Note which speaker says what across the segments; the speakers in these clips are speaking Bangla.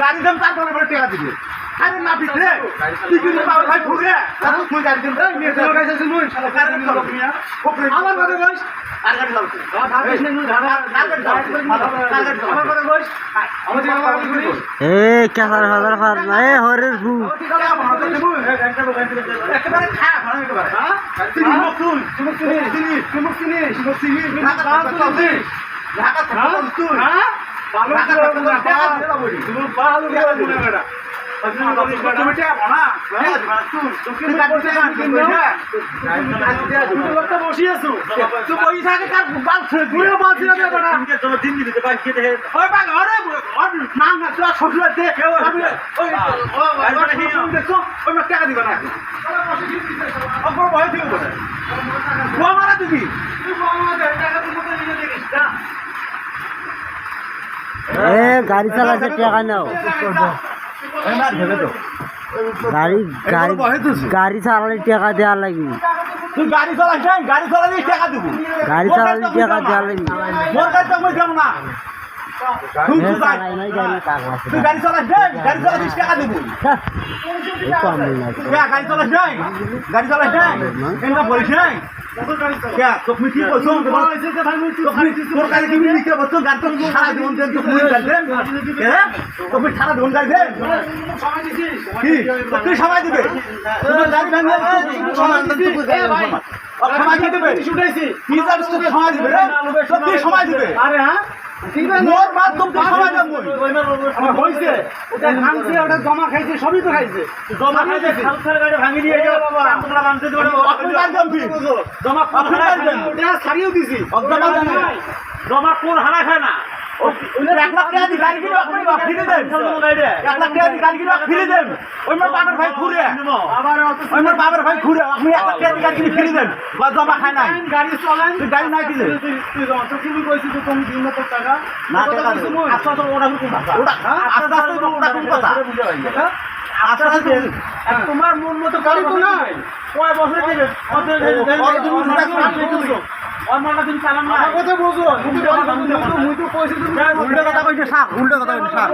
Speaker 1: গাড়ি দাম তারপরে টাকা দিবে আরে না বিক্রে তুই কিন্তু পাওয়ার ভাই ঘুরে তুই গাড়ি দাম নিয়ে চলে গেছিস মুই শালা গাড়ি দাম চলো মিয়া আমার কথা কইস আর গাড়ি চালাচ্ছি
Speaker 2: এ কেসার হাজার ফার না এ হরের গু
Speaker 1: একেবারে খা ভালো একেবারে হ্যাঁ তুমি নতুন তুমি ঢাকা তুই হ্যাঁ ভালো টাকা দিলা বলি তুমি ভালো টাকা দিলা বেটা তুমি টাকা না তুমি কাটতে বসি আছো তুই বই থাকে কার বাল ছেড়ে তুইও বাল ছেড়ে দে বেটা তুমি তো দিন দিতে পাই খেতে ওই বাল আরে না না তুই শ্বশুর দে আমি ওই দেখো ওই টাকা দিবা না অপর ভয় দিও বলে ও মারা দিবি তুই মারা দে টাকা তুই মত নিয়ে দেখিস না
Speaker 2: এ গাড়ি চালাতে টাকা নাও গাড়ি চালালে টাকা দেওয়া লাগবে
Speaker 1: তুই গাড়ি চালাস গাড়ি চালালে টাকা দেবো
Speaker 2: গাড়ি চালালে টাকা দেওয়া লাগবে
Speaker 1: মোর কাছে তো মই কেমন না তুই গাড়ি চালাস গাড়ি চালালে টাকা দেবো গাড়ি চালাস গাড়ি চালাস এটা বলিস নাই তুমি কি বলছো তোর গাড়ি তুমি নিতে বলছো গাড়ি তো সারা জীবন দেন তো পুলিশ গাড়ি তুমি সারা জীবন গাড়ি দেন কি তুই সময় দিবে তোমার গাড়ি ভাঙলে সময় দিবে সময় দিবে তুই সময় দিবে আরে হ্যাঁ মোর বাদ তুমি সময় দেব আমার হইছে ওটা ভাঙছে ওটা জমা খাইছে সবই তো খাইছে জমা খাইছে খালসার গাড়ি ভাঙি দিয়ে যাও বাবা তোমরা ভাঙতে দিও না জমা ওটা ছাড়িয়েও দিছি জমা কোন হারা খায় না 1 লাখ টাকা দিয়ে গাড়ি কিনে আপনি ফিরে দেন 1 লাখ টাকা দিয়ে গাড়ি কিনে ফিরে দেন ওই মোর বাবার ভাই ঘুরে আবার ওই মোর বাবার ভাই ঘুরে আপনি 1 লাখ টাকা দিয়ে গাড়ি কিনে ফিরে দেন বা জমা খায় না গাড়ি চলেন তুই গাড়ি নাই দিলে তুই তো তুমি কইছিস তো তুমি দিন না তো টাকা না টাকা আচ্ছা তো ওটা কোন কথা ওটা আচ্ছা তো ওটা কোন কথা বুঝা ভাই আচ্ছা তোমার মন মতো গাড়ি তো নাই কয় বছর থেকে অন্যটা তুমি চালান না কথা বুঝো মুই তো কইছি তুমি উল্টো কথা কইছো স্যার উল্টো কথা কইছো স্যার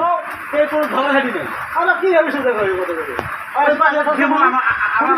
Speaker 1: এই কোন ধরা খাটি নাই আরে কি হবে সেটা কইবো কথা আরে